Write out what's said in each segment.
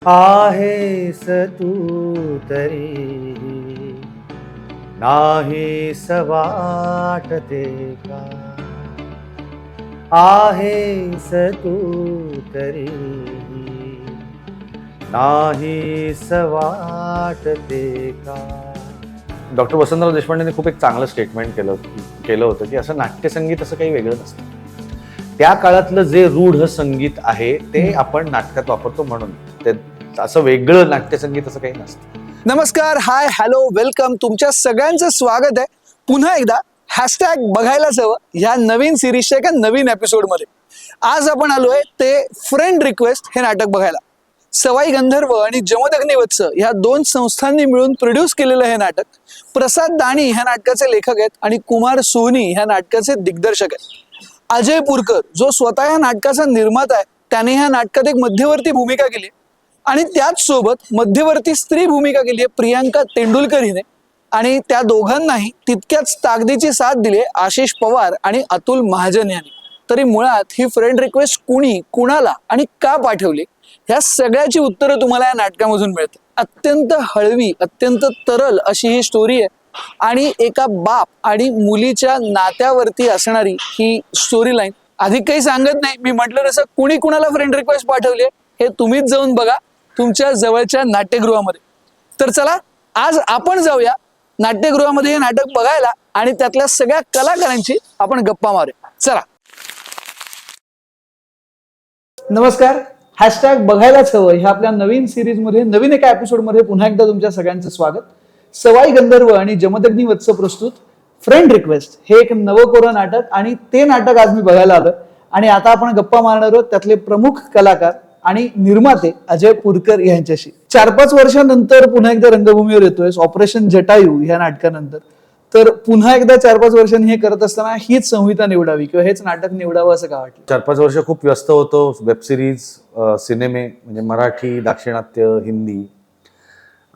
आहेस तू तरी नाहीस वाटते का? आहेस तू तरी नाहीस वाटते का? डॉक्टर वसंतराव देशपांडेंनी खूप एक चांगलं स्टेटमेंट केलं होतं की असं नाट्यसंगीत असं काही वेगळं नसतं. त्या काळातलं जे रूढ संगीत आहे ते आपण नाटकात वापरतो, म्हणून ते असं वेगळं नाट्यसंगीत असं काही नसतं. नमस्कार, हाय, हॅलो, वेलकम. तुमच्या सगळ्यांचं स्वागत आहे पुन्हा एकदा हॅशटॅग बघायलाच हवं ह्या नवीन सिरीजच्या एका नवीन एपिसोडमध्ये. आज आपण आलोय ते फ्रेंड रिक्वेस्ट हे नाटक बघायला. सवाई गंधर्व आणि जमदग्निवत्स ह्या दोन संस्थांनी मिळून प्रोड्यूस केलेलं हे नाटक. प्रसाद दाणी ह्या नाटकाचे लेखक आहेत आणि कुमार सोहनी ह्या नाटकाचे दिग्दर्शक आहेत. अजय पुरकर जो स्वतः ह्या नाटकाचा निर्माता आहे, त्याने ह्या नाटकात एक मध्यवर्ती भूमिका केली आणि त्याच सोबत मध्यवर्ती स्त्री भूमिका केली आहे प्रियांका तेंडुलकर हिने. आणि त्या दोघांनाही तितक्याच ताकदीची साथ दिली आशिष पवार आणि अतुल महाजन यांनी. तरी मुळात ही फ्रेंड रिक्वेस्ट कुणी, कुणाला आणि का पाठवली, ह्या सगळ्याची उत्तरं तुम्हाला या नाटकामधून मिळतात. अत्यंत हळवी, अत्यंत तरल अशी ही स्टोरी आहे आणि एका बाप आणि मुलीच्या नात्यावरती असणारी ही स्टोरी लाईन. अधिक काही सांगत नाही, मी म्हटलं तसं कुणी कुणाला फ्रेंड रिक्वेस्ट पाठवली हे तुम्हीच जाऊन बघा तुमच्या जवळच्या नाट्यगृहामध्ये. तर चला, आज आपण जाऊया नाट्यगृहामध्ये हे नाटक बघायला आणि त्यातल्या सगळ्या कलाकारांची आपण गप्पा मारूया. चला. नमस्कार, हॅशटॅग बघायलाच हवं ह्या आपल्या नवीन सिरीजमध्ये नवीन एका एपिसोडमध्ये पुन्हा एकदा तुमच्या सगळ्यांचं स्वागत. सवाई गंधर्व आणि जमदग्निवत्स प्रस्तुत फ्रेंड रिक्वेस्ट हे एक नवकोरं नाटक, आणि ते नाटक आज मी बघायला आलो. आणि आता आपण गप्पा मारणार आहोत त्यातले प्रमुख कलाकार आणि निर्माते अजय पुरकर यांच्याशी. 4-5 वर्षांनंतर पुन्हा एकदा रंगभूमीवर येतोय ऑपरेशन जटायू ह्या नाटकानंतर. तर पुन्हा एकदा 4-5 वर्षांनी हे करत असताना हीच संहिता निवडावी किंवा हेच नाटक निवडावं असं का वाटलं? 4-5 वर्ष खूप व्यस्त होतो. वेब सिरीज, सिनेमे म्हणजे मराठी, दाक्षिणात्य, हिंदी,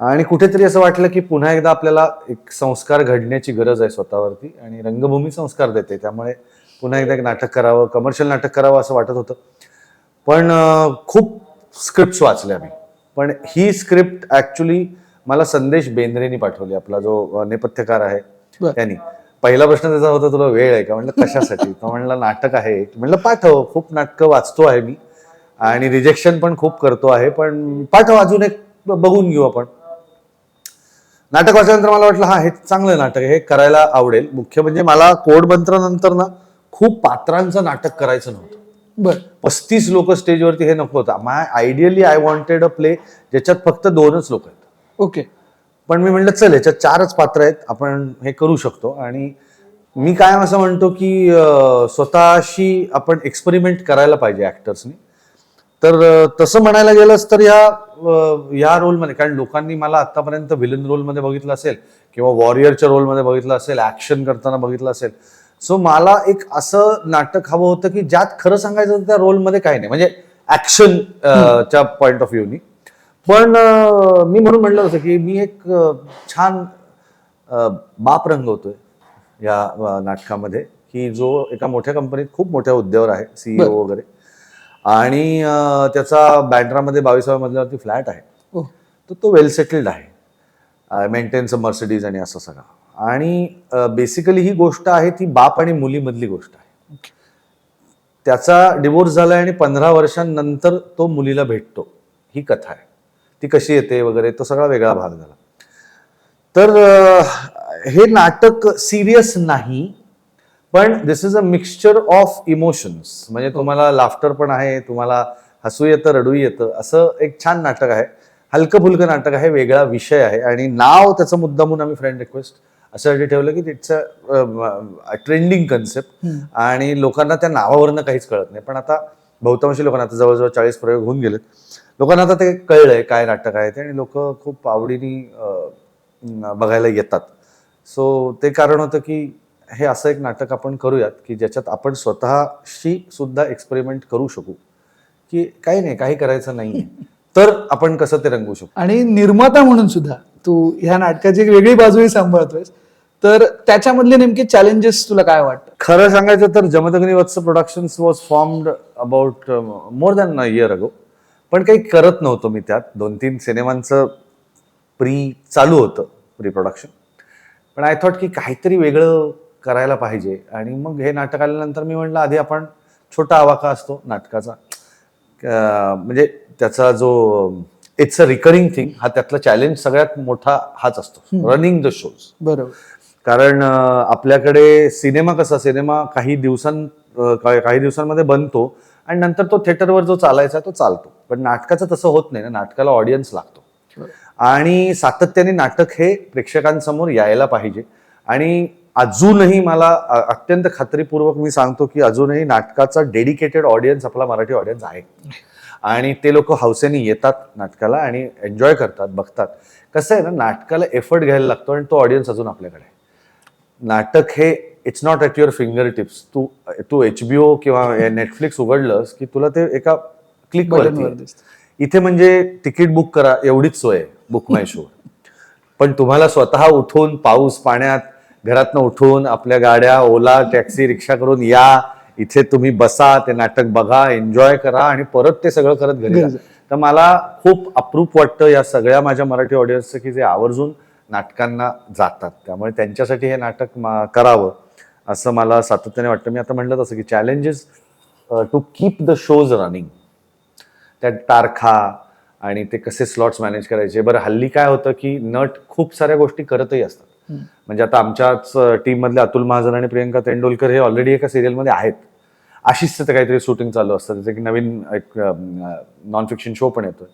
आणि कुठेतरी असं वाटलं की पुन्हा एकदा आपल्याला एक संस्कार घडण्याची गरज आहे स्वतःवरती, आणि रंगभूमी संस्कार देते. त्यामुळे पुन्हा एकदा एक नाटक करावं, कमर्शियल नाटक करावं असं वाटत होतं. पण खूप स्क्रिप्ट वाचल्या मी, पण ही स्क्रिप्ट ऍक्च्युली मला संदेश बेंद्रेनी पाठवली, आपला जो नेपथ्यकार आहे त्यांनी. पहिला प्रश्न त्याचा होता, तुला वेळ आहे का? म्हणलं कशासाठी? तो म्हणला नाटक आहे. म्हणलं पाठव, खूप नाटकं वाचतो आहे मी आणि रिजेक्शन पण खूप करतो आहे, पण पाठव, अजून एक बघून घेऊ आपण. नाटक वाचल्यानंतर मला वाटलं हा, हे चांगलं नाटक आहे, हे करायला आवडेल. मुख्य म्हणजे मला कोड मंत्रानंतर ना खूप पात्रांचं नाटक करायचं नव्हतं. बरं, 35 लोक स्टेजवरती हे नको होतं. Ideally I wanted a play ज्याच्यात फक्त 2च लोक आहेत. ओके. पण मी म्हटलं चल, याच्यात 4च पात्र आहेत, आपण हे करू शकतो. आणि मी कायम असं म्हणतो की स्वतःशी आपण एक्सपेरिमेंट करायला पाहिजे ऍक्टर्सनी. तर तसं म्हणायला गेलंच तर या रोलमध्ये, कारण लोकांनी मला आतापर्यंत व्हिलन रोलमध्ये बघितलं असेल किंवा वॉरियरच्या रोलमध्ये बघितलं असेल, ऍक्शन करताना बघितलं असेल. सो मला एक असं नाटक हवं होतं की ज्यात खरं सांगायचं तर त्या रोलमध्ये काही नाही, म्हणजे ऍक्शन च्या पॉइंट ऑफ व्ह्यूनी. पण मी म्हणून म्हटलं होतं की मी एक छान बाप रंगवतोय या नाटकामध्ये, की जो एका मोठ्या कंपनीत खूप मोठ्या हुद्द्यावर आहे, CEO वगैरे, आणि त्याचा बँड्रामध्ये 22व्या मजल्यावरती फ्लॅट आहे. तर तो वेल सेटल्ड आहे, मेंटेन्स मर्सिडीज आणि असं सगळं. आणि बेसिकली ही गोष्ट आहे ती बाप आणि मुलीमधली गोष्ट आहे. त्याचा डिवोर्स झालाय आणि 15 वर्षांनंतर तो मुलीला भेटतो, ही कथा आहे. ती कशी येते वगैरे तो सगळा वेगळा भाग झाला. तर हे नाटक सिरियस नाही, पण this is a mixture of emotions. म्हणजे तुम्हाला लाफ्टर पण आहे, तुम्हाला हसू येतं, रडू येतं, असं एक छान नाटक आहे. हलकं फुलकं नाटक आहे, वेगळा विषय आहे. आणि नाव त्याचं मुद्दामून आम्ही फ्रेंड रिक्वेस्ट असं ठेवलं की इट्स अ ट्रेंडिंग कन्सेप्ट, आणि लोकांना त्या नावावरनं काहीच कळत नाही. पण आता बहुतांशी लोकांना, आता जवळजवळ 40 प्रयोग होऊन गेलेत, लोकांना आता ते कळलंय काय नाटक आहे ते, आणि लोक खूप आवडीने बघायला येतात. सो ते कारण होतं की हे असं एक नाटक आपण करूयात की ज्याच्यात आपण स्वतःशी सुद्धा एक्सपेरिमेंट करू शकू, की काही नाही, काही करायचं नाहीये, तर आपण कसं ते रंगवू शकतो. आणि निर्माता म्हणून सुद्धा तू ह्या नाटकाची एक वेगळी बाजूही सांभाळतोयस, तर त्याच्यामधले नेमके चॅलेंजेस तुला काय वाटतं? खरं सांगायचं तर Jamadagnivats productions was formed about more than a year ago. पण काही करत नव्हतो मी त्यात. 2-3 सिनेमांचं चालू होतं प्री प्रोडक्शन. पण आय थॉट की काहीतरी वेगळं करायला पाहिजे. आणि मग हे नाटक आल्यानंतर मी म्हटलं आधी आपण छोटा आवाका असतो नाटकाचा, म्हणजे त्याचा जो इट्स अ रिकरिंग थिंग, हा त्यातला चॅलेंज सगळ्यात मोठा हाच असतो, रनिंग द शोज. बरोबर. कारण आपल्याकडे सिनेमा काही दिवसांमध्ये बनतो आणि नंतर तो थिएटरवर जो चालायचा तो चालतो. पण नाटकाचं तसं होत नाही ना, नाटकाला ऑडियन्स लागतो आणि सातत्याने नाटक हे प्रेक्षकांसमोर यायला पाहिजे. आणि अजूनही मला अत्यंत खात्रीपूर्वक मी सांगतो की अजूनही नाटकाचा डेडिकेटेड ऑडियन्स आपला मराठी ऑडियन्स आहे आणि ते लोक हौसेने येतात नाटकाला आणि एन्जॉय करतात, बघतात. कसं आहे ना, नाटकाला एफर्ट घ्यायला लागतो आणि तो ऑडियन्स अजून आपल्याकडे आहे. नाटक हे it's not at your fingertips. तू HBO किंवा नेटफ्लिक्स उघडलंस की तुला ते एका क्लिकवरती. इथे म्हणजे तिकीट बुक करा एवढीच सोय आहे बुक माय शो. पण तुम्हाला स्वतः उठून पाऊस पाण्यात घरातनं उठून आपल्या गाड्या, ओला, टॅक्सी, रिक्षा करून या, इथे तुम्ही बसा, ते नाटक बघा, एन्जॉय करा आणि परत ते सगळं करत घरी जा. तर मला खूप अप्रूप वाटतं या सगळ्या माझ्या मराठी ऑडियन्सचं की जे आवर्जून नाटकांना जातात. त्यामुळे त्यांच्यासाठी हे नाटक करावं असं मला सातत्याने वाटतं. मी आता म्हटलं तसं की challenges to keep the shows running, त्या तारखा आणि ते कसे स्लॉट्स मॅनेज करायचे. बरं, हल्ली काय होतं की नट खूप साऱ्या गोष्टी करतही असतात. म्हणजे आता आमच्याच टीम मधले अतुल महाजन आणि प्रियंका तेंडुलकर हे ऑलरेडी एका सिरियलमध्ये आहेत. आशिषचं काहीतरी शूटिंग चालू असतं, त्याचं एक नवीन एक नॉन फिक्शन शो पण येतोय.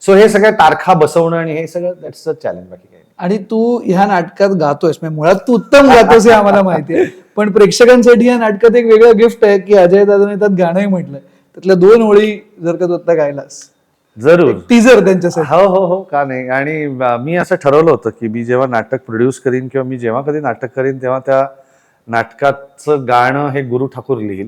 सो हे सगळ्या तारखा बसवणं आणि हे सगळं दॅट्स अ चॅलेंज, बाकी काही. आणि तू ह्या नाटकात गातोयस, म्हणजे मुळात तू उत्तम गातोस हे आम्हाला माहिती आहे. पण प्रेक्षकांसाठी या नाटकात एक वेगळं गिफ्ट आहे की अजय दादाने त्यात गाणंही म्हटलंय. त्यातल्या 2 ओळी जर का तू आता गायलास, जरूर. टीजर त्यांच्यासाठी. हो, का नाही. आणि मी असं ठरवलं होतं की मी जेव्हा नाटक प्रोड्यूस करीन किंवा मी जेव्हा कधी नाटक करीन तेव्हा त्या नाटकाचं गाणं हे गुरु ठाकूर लिहिल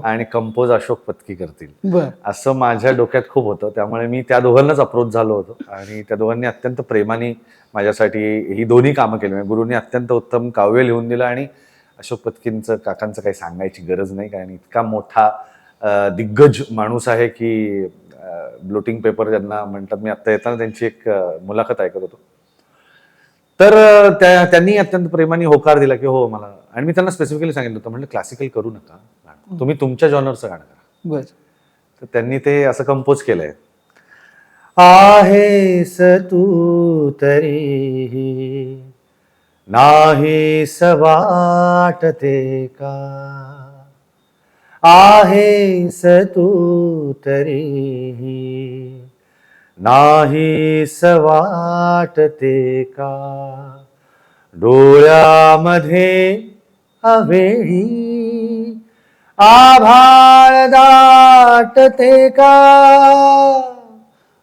आणि कंपोज अशोक पत्की करतील, असं माझ्या डोक्यात खूप होतं. त्यामुळे मी त्या दोघांनाच अप्रोच झालो होतो आणि त्या दोघांनी अत्यंत प्रेमाने माझ्यासाठी ही दोन्ही कामं केली. म्हणजे गुरुनी अत्यंत उत्तम काव्य लिहून दिलं आणि अशोक पत्कींचं, काकांचं काही सांगायची गरज नाही, कारण इतका मोठा दिग्गज माणूस आहे की ब्लोटिंग पेपर ज्यांना म्हणतात. मी आता येताना त्यांची एक मुलाखत ऐकत होतो, तर त्यांनी अत्यंत प्रेमाने होकार दिला की हो मला. आणि मी त्यांना स्पेसिफिकली सांगितलं होतं, म्हणलं क्लासिकल करू नका, तुम्ही तुमच्या जॉनरचं गाणं करा. तर त्यांनी ते असं कंपोज केलंय. आहेस तू तरी नाहीस वाटते का, आहेस तू तरी नाहीस वाटते का, डोळ्यामध्ये अवेळी आभाळ दाटते का,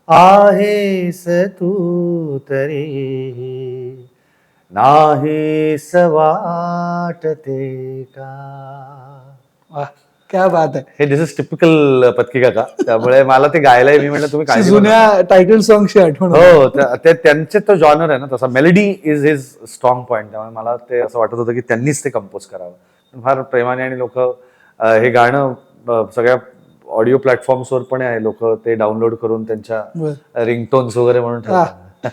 आहेस तू तरी नाहीस वाटते का. क्या बात आहे. हे दिस इज टिपिकल पत्की काका. त्यामुळे मला ते गायलाय. मी म्हटलं तुम्ही काळजी जुन्या टायटल सॉंगची आठवण. हो, त्यांचे तो जॉनर आहे ना तसा. Melody is his strong point. त्यामुळे मला ते असं वाटत होतं की त्यांनीच ते कंपोज करावं. फार प्रेमाने. आणि लोक हे गाणं सगळ्या ऑडिओ प्लॅटफॉर्म्सवर पण आहे, लोक ते डाउनलोड करून त्यांच्या रिंगटोन्स वगैरे म्हणून ठेवतात.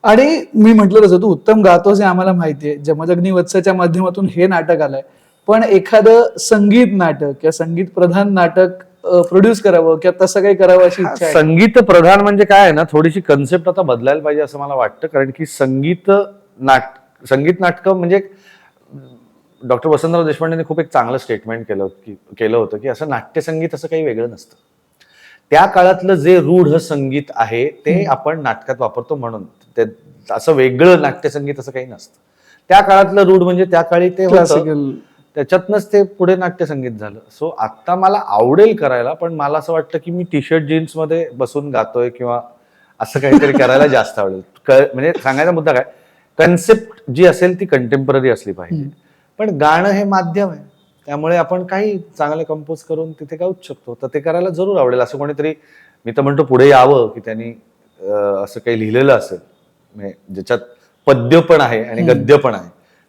आणि मी म्हटलं तसं तू उत्तम गातोस हे आम्हाला माहितीये. जमदग्नी वत्सच्या माध्यमातून हे नाटक आलंय, पण एखादं संगीत नाटक किंवा संगीत प्रधान नाटक प्रोड्यूस करावं किंवा तसं काही करावं अशी इच्छा आहे? संगीत प्रधान म्हणजे काय आहे ना, थोडीशी कन्सेप्ट आता बदलायला पाहिजे असं मला वाटतं. कारण की संगीत नाटक म्हणजे डॉक्टर वसंतराव देशपांडेंनी खूप एक चांगलं स्टेटमेंट केलं होतं की असं नाट्यसंगीत असं काही वेगळं नसतं. त्या काळातलं जे रूढ संगीत आहे ते आपण नाटकात वापरतो, म्हणून ते असं वेगळं नाट्यसंगीत असं काही नसतं. त्या काळातलं रूढ म्हणजे त्या काळी ते होतं, त्याच्यातनंच ते पुढे नाट्यसंगीत झालं. सो आता मला आवडेल करायला, पण मला असं वाटतं की मी टी शर्ट जीन्स मध्ये बसून गातोय किंवा असं काहीतरी करायला जास्त आवडेल. म्हणजे सांगायचा मुद्दा काय, कन्सेप्ट जी असेल ती कंटेम्पररी असली पाहिजे. पण गाणं हे माध्यम आहे, त्यामुळे आपण काही चांगलं कंपोज करून तिथे गाऊच शकतो. तर ते करायला जरूर आवडेल. असं कोणीतरी, मी तर म्हणतो पुढे यावं की त्यांनी असं काही लिहिलेलं असेल म्हणजे ज्याच्यात पद्य पण आहे आणि गद्य पण आहे,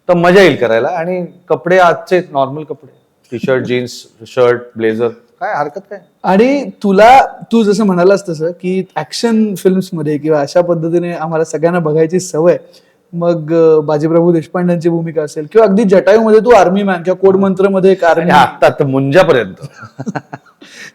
तर मजा येईल करायला. आणि कपडे आजचे नॉर्मल कपडे, T shirt jeans shirt blazer काय हरकत काय. आणि तू जसं म्हणालास तसं की ऍक्शन फिल्म्स मध्ये किंवा अशा पद्धतीने आम्हाला सगळ्यांना बघायची सवय, मग बाजीप्रभू देशपांड्यांची भूमिका असेल किंवा अगदी जटायूमध्ये तू आर्मी मॅन किंवा कोडमंत्र मध्ये एक आर्मी, आता मुंजापर्यंत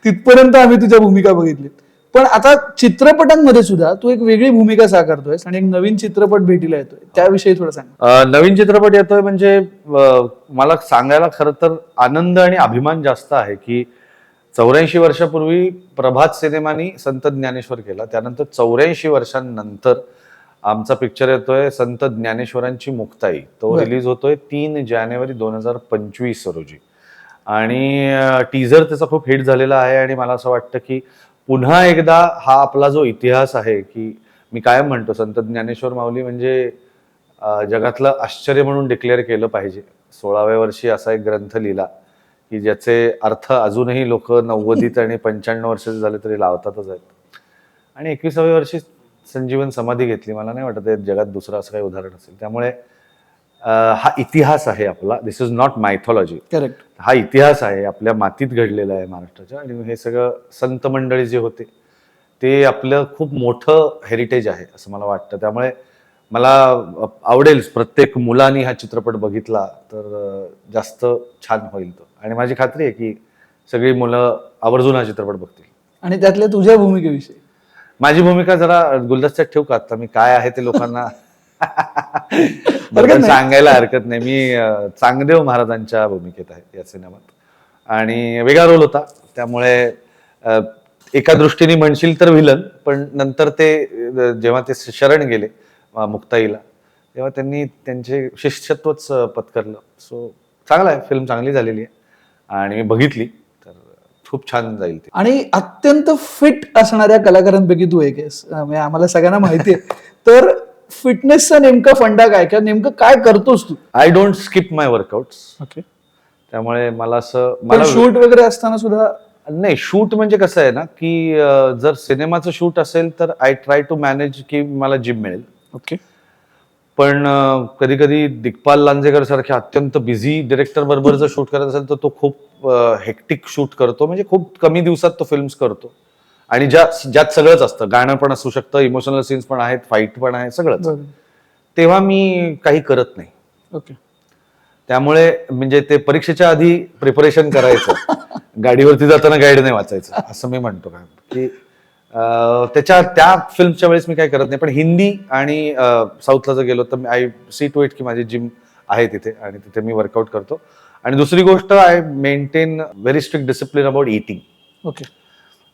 तिथपर्यंत आम्ही तुझ्या भूमिका बघितली. पण आता चित्रपटांमध्ये सुद्धा तू एक वेगळी भूमिका साकारतोयस आणि एक नवीन चित्रपट भेटीला येतोय, त्याविषयी थोडं सांग. नवीन चित्रपट येतोय म्हणजे मला सांगायला खरं तर आनंद आणि अभिमान जास्त आहे की 84 वर्षापूर्वी प्रभात सिनेमानी संत ज्ञानेश्वर केला, त्यानंतर 84 वर्षांनंतर आमचा पिक्चर येतोय संत ज्ञानेश्वरांची मुक्ताई. तो बरं. रिलीज होतोय 3 जानेवारी 2025 रोजी आणि टीझर त्याचा खूप हिट झालेला आहे आणि मला असं वाटतं की पुन्हा एकदा हा आपला जो इतिहास आहे की मी कायम म्हणतो संत ज्ञानेश्वर माऊली म्हणजे जगातलं आश्चर्य म्हणून डिक्लेअर केलं पाहिजे. 16व्या वर्षी असा एक ग्रंथ लिहिला की ज्याचे अर्थ अजूनही लोक 90 आणि 95 वर्षाचे झाले तरी लावतातच आहेत. आणि 21व्या वर्षी संजीवन समाधी घेतली. मला नाही वाटत जगात दुसरं असं काही उदाहरण असेल. त्यामुळे हा इतिहास आहे आपला. दिस इज नॉट मायथॉलॉजी. करेक्ट. हा इतिहास आहे, आपल्या मातीत घडलेला आहे महाराष्ट्राच्या. आणि हे सगळं संत मंडळी जे होते ते आपलं खूप मोठं हेरिटेज आहे असं मला वाटतं. त्यामुळे मला आवडेल प्रत्येक मुलांनी हा चित्रपट बघितला तर जास्त छान होईल तो. आणि माझी खात्री आहे की सगळी मुलं आवर्जून हा चित्रपट बघतील. आणि त्यातल्या तुझ्या भूमिकेविषयी माझी भूमिका जरा गुलदस्त्यात ठेवू का आता? मी काय आहे ते लोकांना नाही. सांगायला हरकत नाही. मी चांगदेव महाराजांच्या भूमिकेत आहे या सिनेमात आणि वेगळा रोल होता. त्यामुळे एका दृष्टीने म्हणशील तर विलन, पण नंतर ते जेव्हा ते शरण गेले मुक्ताईला तेव्हा त्यांनी त्यांचे शिष्यत्वच पत्करलं. सो चांगला आहे, फिल्म चांगली झालेली आहे आणि मी बघितली तर खूप छान जाईल ती. आणि अत्यंत फिट असणाऱ्या कलाकारांपैकी तू एक आहेस, म्हणजे आम्हाला सगळ्यांना माहिती आहे. तर फिटनेसचा नेमका फंडा काय किंवा नेमकं काय करतोस तू? I don't skip my workouts. Okay. त्यामुळे मला असं मला शूट वगैरे असताना सुद्धा नाही, शूट म्हणजे कसं आहे ना की जर सिनेमाचं शूट असेल तर आय ट्राय टू मॅनेज की मला जिम मिळेल. ओके. पण कधी कधी दिग्पाल लांजेकर सारख्या अत्यंत बिझी डिरेक्टर बरोबर जर शूट करत असेल तर तो खूप हेक्टिक शूट करतो. म्हणजे खूप कमी दिवसात तो फिल्म्स करतो आणि ज्यात सगळंच असतं. गाणं पण असू शकतं, इमोशनल सीन्स पण आहेत, फाईट पण आहे, सगळंच. बरं. तेव्हा मी काही करत नाही. ओके. त्यामुळे म्हणजे ते परीक्षेच्या आधी प्रिपरेशन करायचं, गाडीवरती जाताना गाईड नाही वाचायचं असं मी म्हणतो. काय की त्या फिल्मच्या वेळेस मी काय करत नाही. पण हिंदी आणि साऊथला जर गेलो तर आय सी टू इट की माझी जिम आहे तिथे आणि तिथे मी वर्कआउट करतो. आणि दुसरी गोष्ट, I maintain very strict discipline about eating. Okay.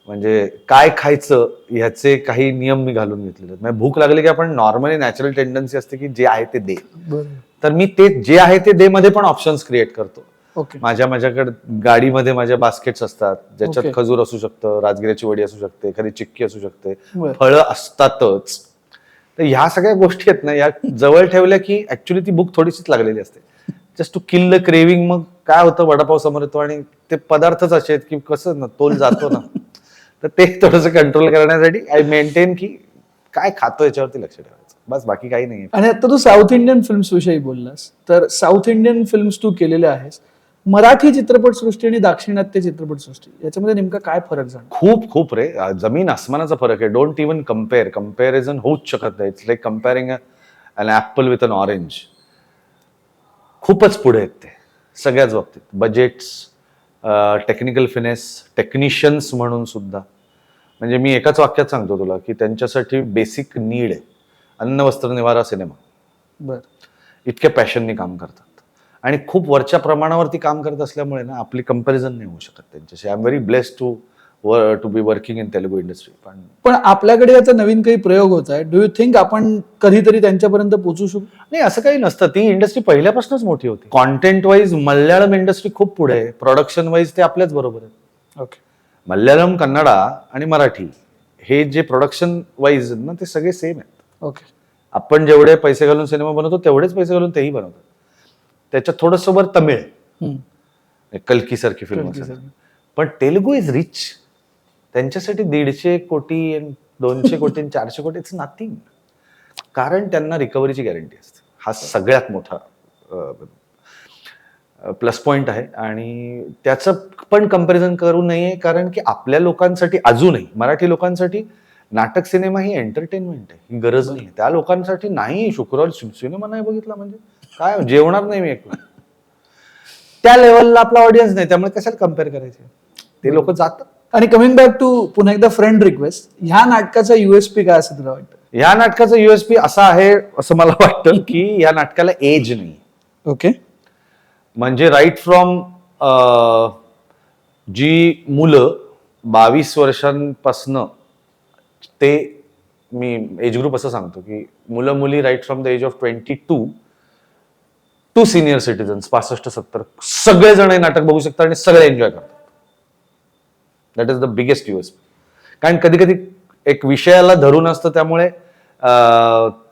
म्हणजे काय खायचं ह्याचे काही नियम मी घालून घेतलेले आहेत. म्हणजे भूक लागली की आपण नॉर्मली नॅचरल टेंडन्सी असते की जे आहे ते दे, तर मी ते जे आहे ते दे मध्ये पण ऑप्शन्स क्रिएट करतो. ओके. माझ्याकडे गाडीमध्ये माझ्या बास्केट्स असतात ज्याच्यात Okay. खजूर असू शकतं, राजगिऱ्याची वडी असू शकते, एखादी चिक्की असू शकते, बरं. फळं असतातच. तर ह्या सगळ्या गोष्टी आहेत ना, या जवळ ठेवल्या की ऍक्च्युली ती भूक थोडीशीच लागलेली असते. Just to kill the craving. मग काय होतं, वडापाव समोर येतो आणि ते पदार्थच असे आहेत की कसं ना तोल जातो ना. तर ते थोडंसं कंट्रोल करण्यासाठी आय मेंटेन की काय खातो याच्यावरती लक्ष ठेवायचं, बस बाकी काही नाही. आणि आता तू साऊथ इंडियन फिल्म्स विषयी बोललास, तर साऊथ इंडियन फिल्म्स तू केलेल्या आहेस. मराठी चित्रपटसृष्टी आणि दाक्षिणात्य चित्रपटसृष्टी याच्यामध्ये नेमका काय फरक झाला? खूप रे, जमीन आसमानाचा फरक आहे. डोंट इवन कम्पॅरिझन होऊच शकत नाही. It's like comparing an apple with an orange. खूपच पुढे आहेत ते सगळ्याच बाबतीत. बजेट्स, टेक्निकल फिनेस, टेक्निशियन्स म्हणून सुद्धा. म्हणजे मी एकाच वाक्यात सांगतो तुला की त्यांच्यासाठी बेसिक नीड आहे अन्न वस्त्र निवारा सिनेमा. बरं. इतक्या पॅशननी काम करतात आणि खूप वरच्या प्रमाणावरती काम करत असल्यामुळे ना आपली कंपॅरिझन नाही होऊ शकत त्यांच्याशी. I am very blessed to be working in Telugu industry. पण आपल्याकडे याचा नवीन काही प्रयोग होत आहे. डू यू थिंक आपण कधीतरी त्यांच्यापर्यंत पोहोचू शकू? नाही, असं काही नसतं. ती इंडस्ट्री पहिल्यापासूनच मोठी होती. कॉन्टेंट वाईज मल्याळम इंडस्ट्री खूप पुढे आहे. प्रोडक्शन वाईज ते आपल्याच बरोबर आहे. ओके. मल्याळम, कन्नडा आणि मराठी हे जे प्रोडक्शन वाईज ना ते सगळे सेम आहेत. ओके. आपण जेवढे पैसे घालून सिनेमा बनवतो तेवढेच पैसे घालून तेही बनवतात. त्याच्यात थोडंसं वर तमिळ, कल्की सारखी फिल्म असेल. पण तेलुगू इज रिच. त्यांच्यासाठी 150 कोटी, 200 कोटी, 400 कोटी इट्स नथिंग. कारण त्यांना रिकव्हरीची गॅरंटी असते. हा सगळ्यात मोठा प्लस पॉइंट आहे आणि त्याचं पण कम्पॅरिझन करू नये, कारण की आपल्या लोकांसाठी अजूनही मराठी लोकांसाठी नाटक सिनेमा ही एंटरटेनमेंट आहे, ही गरज नाही. त्या लोकांसाठी नाही, शुक्रवार सिनेमा नाही बघितला म्हणजे काय, जेवणार नाही मी एक वेळ. त्या लेवलला आपला ऑडियन्स नाही, त्यामुळे कशाला कम्पेअर करायचे, ते लोक जातात. आणि कमिंग बॅक टू पुन्हा एकदा फ्रेंड रिक्वेस्ट, ह्या नाटकाचा युएसपी काय असं तुला वाटतं? या नाटकाचा युएसपी असा आहे असं मला वाटतं की या नाटकाला एज नाही. ओके. म्हणजे राईट फ्रॉम जी मुलं 22 वर्षांपासनं ते, मी एज ग्रुप असं सांगतो की मुलं मुली right from the age of 22 to senior citizens 65-70 सगळेजण हे नाटक बघू शकतात आणि सगळे एन्जॉय करतात. That is the biggest USP. कारण कधी कधी एक विषयाला धरून असतं, त्यामुळे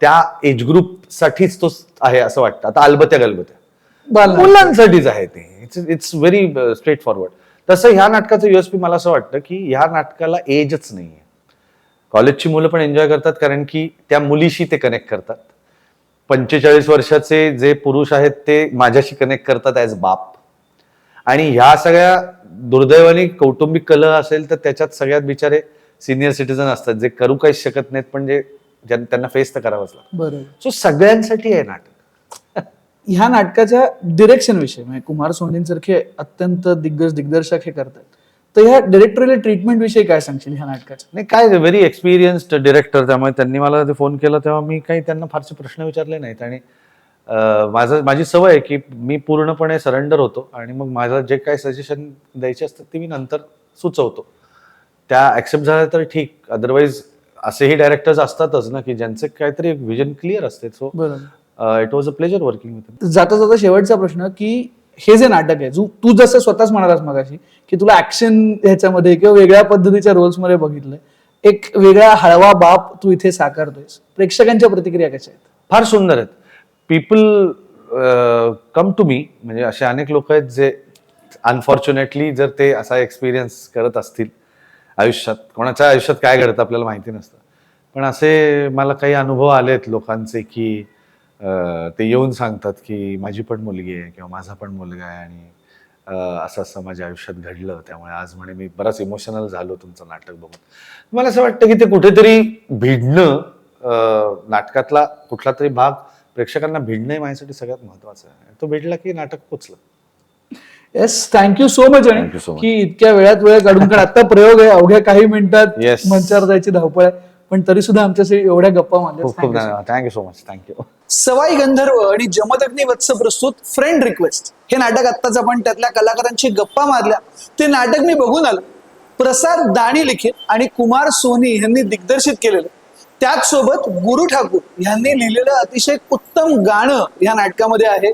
त्या एज ग्रुप साठीच तो आहे असं वाटतं. आता अलबत्या गलबत्या मुलांसाठीच आहे ते, इट्स व्हेरी स्ट्रेट फॉरवर्ड. तसं ह्या नाटकाचं युएसपी मला असं वाटतं की ह्या नाटकाला एजच नाहीये. कॉलेजची मुलं पण एन्जॉय करतात, कारण की त्या मुलीशी ते कनेक्ट करतात. 45 वर्षाचे जे पुरुष आहेत ते माझ्याशी कनेक्ट करतात ऍज बाप. आणि ह्या सगळ्या दुर्दैवाने कौटुंबिक कलह असेल तर त्याच्यात सगळ्यात बिचारे सिनियर सिटीजन असतात, जे करू काही शकत नाहीत, पण जे त्यांना फेस तर करावंच लागतं. बरोबर. सो सगळ्यांसाठी आहे नाटक. ह्या नाटकाच्या डिरेक्शन विषयी, म्हणजे कुमार सोनींसारखे अत्यंत दिग्गज दिग्दर्शक हे करतात, तर ह्या डिरेक्टोरियल ट्रीटमेंट विषयी काय सांगशील ह्या नाटकाच्या? नाही, काय व्हेरी एक्सपिरियन्स्ड डिरेक्टर, त्यामुळे त्यांनी मला ते फोन केला तेव्हा मी काही त्यांना फारसे प्रश्न विचारले नाहीत. आणि माझी सवय आहे की मी पूर्णपणे सरेंडर होतो आणि मग माझं जे काही सजेशन द्यायचे असतात ते मी नंतर सुचवतो. त्या ऍक्सेप्ट झाल्या तर ठीक, अदरवाईज असेही डायरेक्टर्स असतातच ना की ज्यांचे काहीतरी विजन क्लिअर असते. So it was a pleasure working with. जाता जाता शेवटचा प्रश्न, की हे जे नाटक आहे, तू जसं स्वतःच म्हणालास मगाशी की तुला ऍक्शन ह्याच्यामध्ये किंवा वेगळ्या पद्धतीच्या रोल्स मध्ये बघितलंय, एक वेगळा हळवा बाप तू इथे साकारतोयस, प्रेक्षकांच्या प्रतिक्रिया कशा आहेत? फार सुंदर आहेत. पीपल कम टू मी, म्हणजे असे अनेक लोक आहेत जे अनफॉर्च्युनेटली जर ते असा एक्सपिरियन्स करत असतील आयुष्यात, कोणाच्या आयुष्यात काय घडतं आपल्याला माहिती नसतं, पण असे मला काही अनुभव आलेत लोकांचे की ते येऊन सांगतात की माझी पण मुलगी आहे किंवा माझा पण मुलगा आहे आणि असं असं माझ्या आयुष्यात घडलं, त्यामुळे आज म्हणे मी बराच इमोशनल झालो तुमचं नाटक बघून. मला असं वाटतं की ते कुठेतरी भिडणं, नाटकातला कुठला तरी भाग प्रेक्षकांना भिडणं माझ्यासाठी सगळ्यात महत्वाचं आहे. तो भिडला की नाटक पोचलं. Yes, thank you so much. आणि Thank you so much. की इतक्या वेळात वेळ काढून, कारण आता प्रयोग आहे, अवघ्या काही मिनिटात Yes. मंचावर जायची धावपळ आहे, पण तरी सुद्धा आमच्याशी एवढ्या गप्पा मारल्या. खूप खूप धन्यवाद. Thank you so much. Thank you. Sawai Gandharva आणि जमदग्नी वत्स प्रस्तुत फ्रेंड रिक्वेस्ट हे नाटक आत्ताच आपण त्यातल्या कलाकारांची गप्पा मारल्या. ते नाटक मी बघून आलो. प्रसाद दाणी लिखित आणि कुमार सोनी यांनी दिग्दर्शित केलेलं, त्याच सोबत गुरु ठाकूर यांनी लिहिलेलं अतिशय उत्तम गाणं या नाटकामध्ये आहे.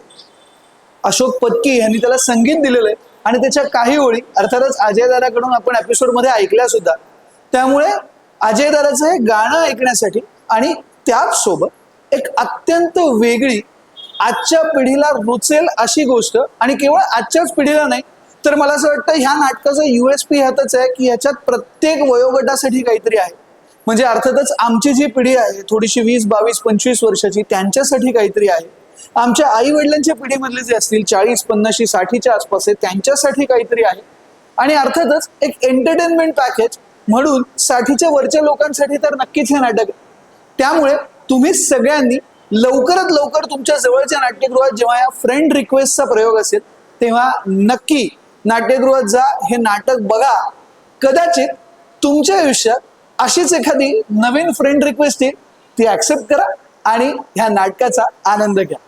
अशोक पत्की यांनी त्याला संगीत दिलेलं आहे आणि त्याच्या काही ओळी अर्थातच अजयदाराकडून आपण एपिसोड मध्ये ऐकल्या सुद्धा. त्यामुळे अजयदाराचं हे गाणं ऐकण्यासाठी आणि त्याच सोबत एक अत्यंत वेगळी, आजच्या पिढीला रुचेल अशी गोष्ट, आणि केवळ आजच्याच पिढीला नाही तर मला असं वाटतं ह्या नाटकाचं युएसपी ह्यातच आहे की ह्याच्यात प्रत्येक वयोगटासाठी काहीतरी आहे. म्हणजे अर्थातच आमची जी पिढी आहे थोडीशी 20, 22, 25 वर्षाची, त्यांच्यासाठी काहीतरी आहे. आमच्या आई वडिलांच्या पिढीमधले जे असतील 40, 50, 60च्या आसपास आहे त्यांच्यासाठी काहीतरी आहे. आणि अर्थातच एक एंटरटेनमेंट पॅकेज म्हणून 60च्या वरच्या लोकांसाठी तर नक्कीच हे नाटक आहे. त्यामुळे तुम्ही सगळ्यांनी लवकरात लवकर तुमच्या जवळच्या नाट्यगृहात जेव्हा या फ्रेंड रिक्वेस्टचा प्रयोग असेल तेव्हा नक्की नाट्यगृहात जा, हे नाटक बघा. कदाचित तुमच्या आयुष्यात अशीच एखादी नवीन फ्रेंड रिक्वेस्ट येईल, ती ऍक्सेप्ट करा आणि ह्या नाटकाचा आनंद घ्या.